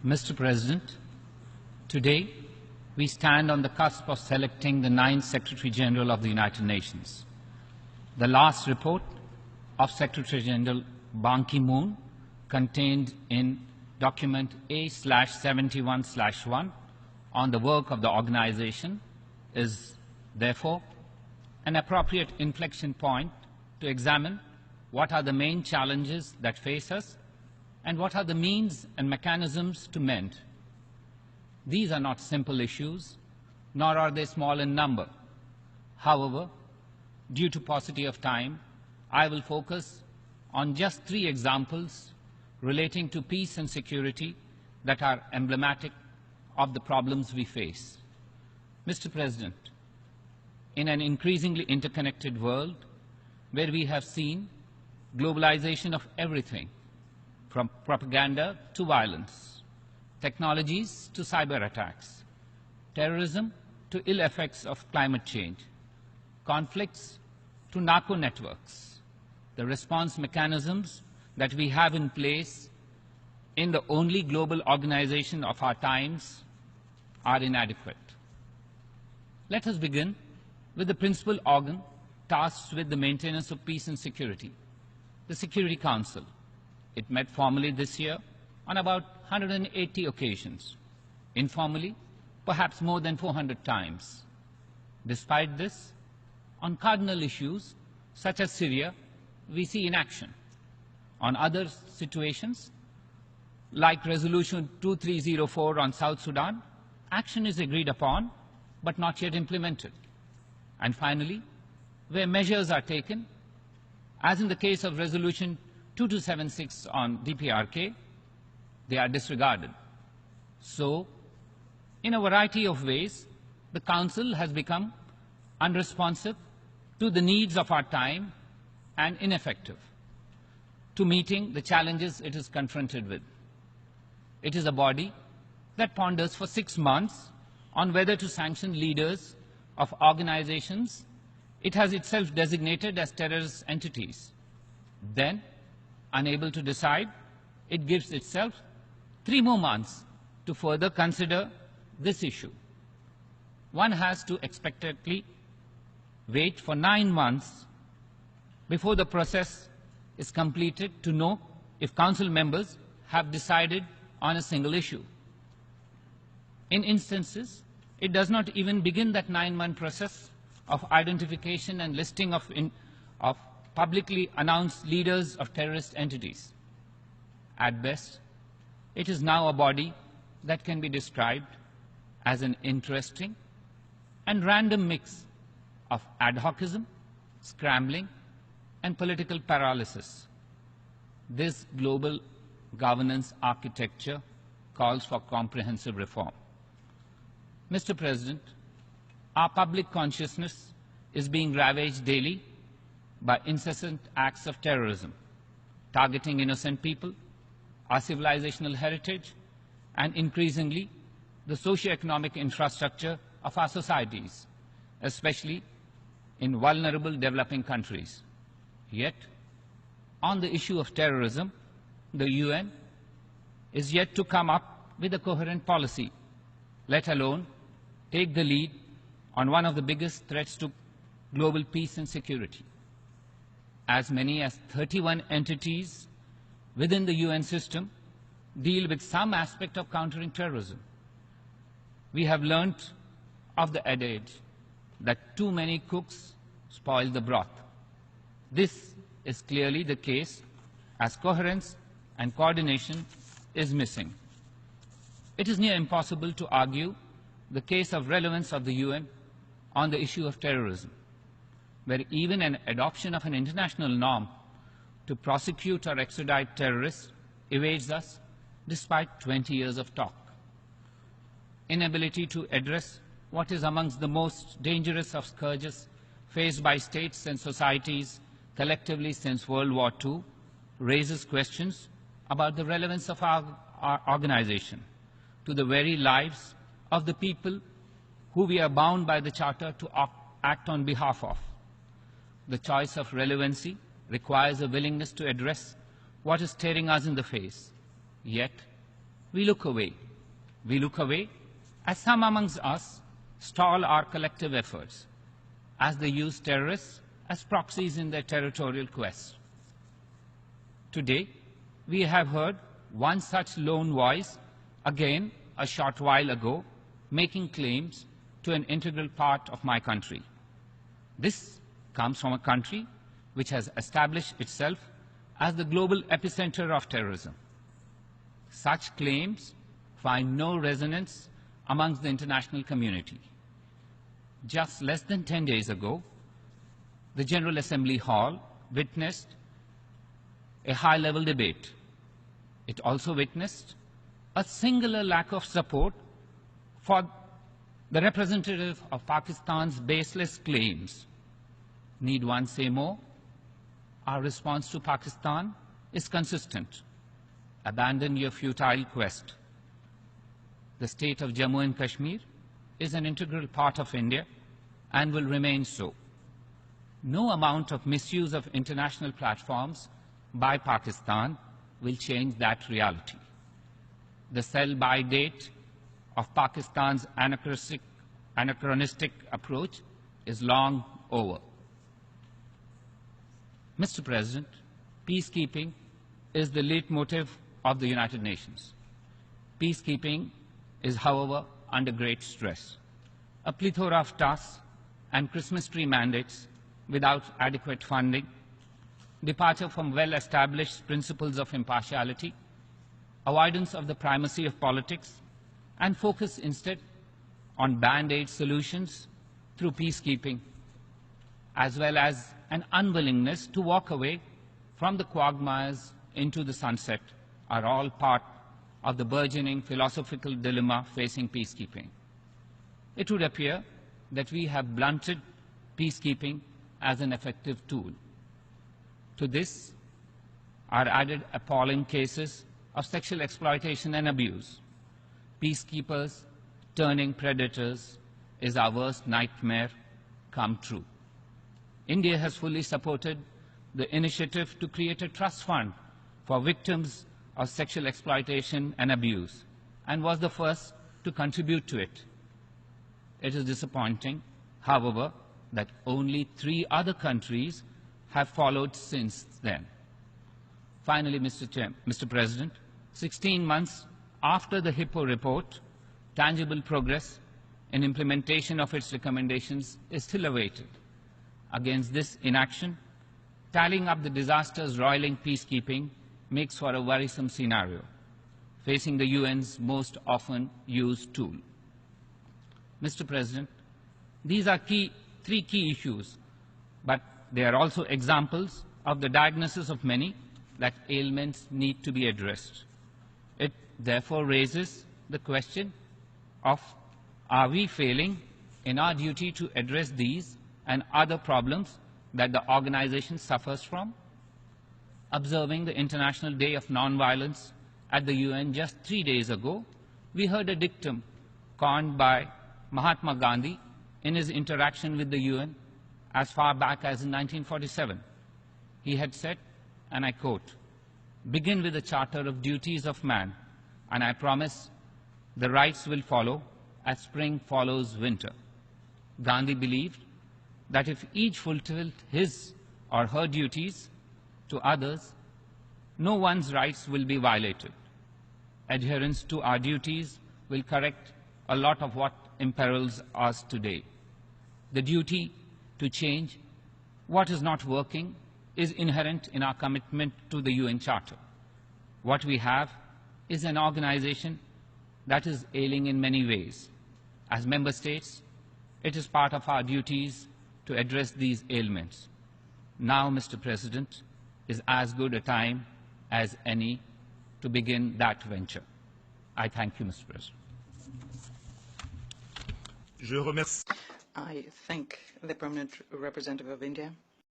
Mr. President, today we stand on the cusp of selecting the 9th Secretary General of the United Nations. The last report of Secretary General Ban Ki-moon, contained in document A/71/1 on the work of the organization, is therefore an appropriate inflection point to examine what are the main challenges that face us and what are the means and mechanisms to mend. These are not simple issues, nor are they small in number. However, due to paucity of time, I will focus on just 3 examples relating to peace and security that are emblematic of the problems we face. Mr. President, in an increasingly interconnected world where we have seen globalization of everything, from propaganda to violence, technologies to cyber attacks, terrorism to ill effects of climate change, conflicts to narco networks, the response mechanisms that we have in place in the only global organization of our times are inadequate. Let us begin with the principal organ tasked with the maintenance of peace and security, the Security Council. It met formally this year on about 180 occasions, informally perhaps more than 400 times. Despite this, on cardinal issues such as Syria, we see inaction. On other situations, like Resolution 2304 on South Sudan, action is agreed upon but not yet implemented. And finally, where measures are taken, as in the case of Resolution 2276 on DPRK, they are disregarded. So, in a variety of ways, the Council has become unresponsive to the needs of our time and ineffective to meeting the challenges it is confronted with. It is a body that ponders for 6 months on whether to sanction leaders of organizations it has itself designated as terrorist entities. Then, unable to decide, it gives itself 3 more months to further consider this issue. One has to expectantly wait for 9 months before the process is completed to know if Council members have decided on a single issue. In instances, it does not even begin that 9-month process of identification and listing of publicly announced leaders of terrorist entities. At best, it is now a body that can be described as an interesting and random mix of ad hocism, scrambling, and political paralysis. This global governance architecture calls for comprehensive reform. Mr. President, our public consciousness is being ravaged daily by incessant acts of terrorism, targeting innocent people, our civilizational heritage, and increasingly the socio-economic infrastructure of our societies, especially in vulnerable developing countries. Yet, on the issue of terrorism, the UN is yet to come up with a coherent policy, let alone take the lead on one of the biggest threats to global peace and security. As many as 31 entities within the UN system deal with some aspect of countering terrorism. We have learnt of the adage that too many cooks spoil the broth. This is clearly the case, as coherence and coordination is missing. It is near impossible to argue the case of relevance of the UN on the issue of terrorism, where even an adoption of an international norm to prosecute or extradite terrorists evades us despite 20 years of talk. Inability to address what is amongst the most dangerous of scourges faced by states and societies collectively since World War II raises questions about the relevance of our organization to the very lives of the people who we are bound by the Charter to act on behalf of. The choice of relevancy requires a willingness to address what is staring us in the face. Yet, we look away. We look away as some amongst us stall our collective efforts, as they use terrorists as proxies in their territorial quest. Today, we have heard one such lone voice again a short while ago, making claims to an integral part of my country. This comes from a country which has established itself as the global epicenter of terrorism. Such claims find no resonance amongst the international community. Just less than 10 days ago, the General Assembly Hall witnessed a high-level debate. It also witnessed a singular lack of support for the representative of Pakistan's baseless claims. Need one say more? Our response to Pakistan is consistent. Abandon your futile quest. The state of Jammu and Kashmir is an integral part of India and will remain so. No amount of misuse of international platforms by Pakistan will change that reality. The sell-by date of Pakistan's anachronistic approach is long over. Mr. President, peacekeeping is the leitmotif of the United Nations. Peacekeeping is, however, under great stress. A plethora of tasks and Christmas tree mandates without adequate funding, departure from well-established principles of impartiality, avoidance of the primacy of politics, and focus instead on band-aid solutions through peacekeeping, as well as an unwillingness to walk away from the quagmires into the sunset, are all part of the burgeoning philosophical dilemma facing peacekeeping. It would appear that we have blunted peacekeeping as an effective tool. To this are added appalling cases of sexual exploitation and abuse. Peacekeepers turning predators is our worst nightmare come true. India has fully supported the initiative to create a trust fund for victims of sexual exploitation and abuse, and was the first to contribute to it. It is disappointing, however, that only 3 other countries have followed since then. Finally, Mr. President, 16 months after the Hippo report, tangible progress in implementation of its recommendations is still awaited. Against this inaction, tallying up the disasters roiling peacekeeping makes for a worrisome scenario, facing the UN's most often used tool. Mr. President, these are 3 key issues, but they are also examples of the diagnosis of many that ailments need to be addressed. It therefore raises the question of, are we failing in our duty to address these and other problems that the organization suffers from? Observing the International Day of Nonviolence at the UN just 3 days ago, we heard a dictum coined by Mahatma Gandhi in his interaction with the UN as far back as in 1947. He had said, and I quote, "Begin with the Charter of Duties of Man, and I promise the rights will follow as spring follows winter." Gandhi believed that if each fulfilled his or her duties to others, no one's rights will be violated. Adherence to our duties will correct a lot of what imperils us today. The duty to change what is not working is inherent in our commitment to the UN Charter. What we have is an organization that is ailing in many ways. As member states, it is part of our duties to address these ailments. Now, Mr. President, is as good a time as any to begin that venture. I thank you, Mr. President. Je remercie. I thank the Permanent Representative of India.